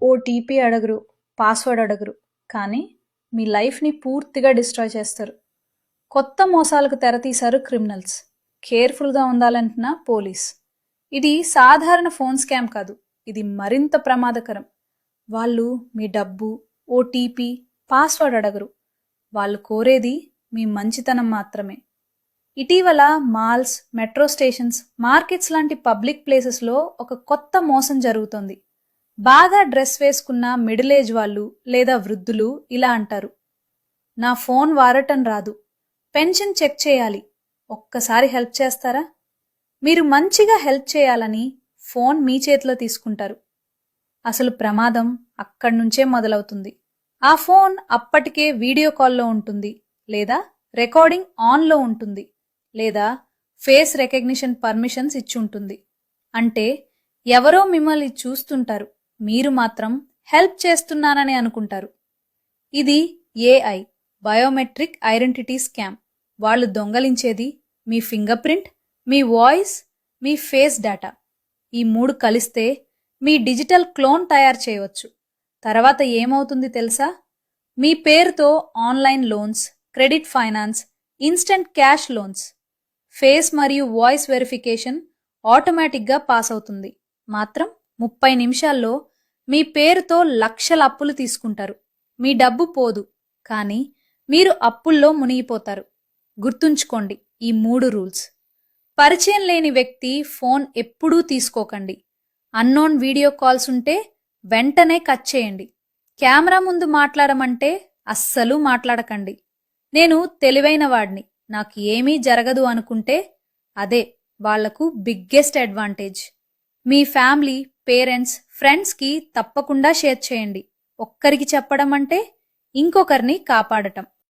OTP అడగరు, password అడగరు, కానీ మీ లైఫ్ని పూర్తిగా డిస్ట్రాయ్ చేస్తారు. కొత్త మోసాలకు తెరతీశారు క్రిమినల్స్. కేర్ఫుల్గా ఉండాలంటున్న పోలీస్. ఇది సాధారణ ఫోన్ స్కామ్ కాదు, ఇది మరింత ప్రమాదకరం. వాళ్ళు మీ డబ్బు, ఓటీపీ, పాస్వర్డ్ అడగరు. వాళ్ళు కోరేది మీ మంచితనం మాత్రమే. ఇటీవల మాల్స్, మెట్రో స్టేషన్స్, మార్కెట్స్ లాంటి పబ్లిక్ ప్లేసెస్లో ఒక కొత్త మోసం జరుగుతోంది. బాగా డ్రెస్ వేసుకున్న మిడిల్ ఏజ్ వాళ్ళు లేదా వృద్ధులు ఇలా అంటారు: నా ఫోన్ వాడటం రాదు, పెన్షన్ చెక్ చేయాలి, ఒక్కసారి హెల్ప్ చేస్తారా? మీరు మంచిగా హెల్ప్ చేయాలని ఫోన్ మీ చేతిలో తీసుకుంటారు. అసలు ప్రమాదం అక్కడి నుంచే మొదలవుతుంది. ఆ ఫోన్ అప్పటికే వీడియో కాల్లో ఉంటుంది, లేదా రికార్డింగ్ ఆన్లో ఉంటుంది, లేదా ఫేస్ రికగ్నిషన్ పర్మిషన్స్ ఇచ్చుంటుంది. అంటే ఎవరో మిమ్మల్ని చూస్తుంటారు, మీరు మాత్రం హెల్ప్ చేస్తున్నానని అనుకుంటారు. ఇది ఏఐ, బయోమెట్రిక్ ఐడెంటిటీ స్కామ్. వాళ్ళు దొంగలించేది మీ ఫింగర్ ప్రింట్, మీ వాయిస్, మీ ఫేస్ డేటా. ఈ మూడు కలిస్తే మీ డిజిటల్ క్లోన్ తయారు చేయవచ్చు. తర్వాత ఏమవుతుంది తెలుసా? మీ పేరుతో online loans, credit finance, instant cash loans, face మరియు వాయిస్ వెరిఫికేషన్ ఆటోమేటిక్గా పాస్ అవుతుంది. మాత్రం 30 నిమిషాల్లో మీ పేరుతో లక్షల అప్పులు తీసుకుంటారు. మీ డబ్బు పోదు, కానీ మీరు అప్పుల్లో మునిగిపోతారు. గుర్తుంచుకోండి ఈ 3 రూల్స్. పరిచయం లేని వ్యక్తి ఫోన్ ఎప్పుడూ తీసుకోకండి. అన్నోన్ వీడియో కాల్స్ ఉంటే వెంటనే కట్ చేయండి. కెమెరా ముందు మాట్లాడమంటే అస్సలు మాట్లాడకండి. నేను తెలివైన వాడిని, నాకు ఏమీ జరగదు అనుకుంటే అదే వాళ్లకు బిగ్గెస్ట్ అడ్వాంటేజ్. మీ ఫ్యామిలీ, పేరెంట్స్, ఫ్రెండ్స్కి తప్పకుండా షేర్ చేయండి. ఒక్కరికి చెప్పడం అంటే ఇంకొకరిని కాపాడటం.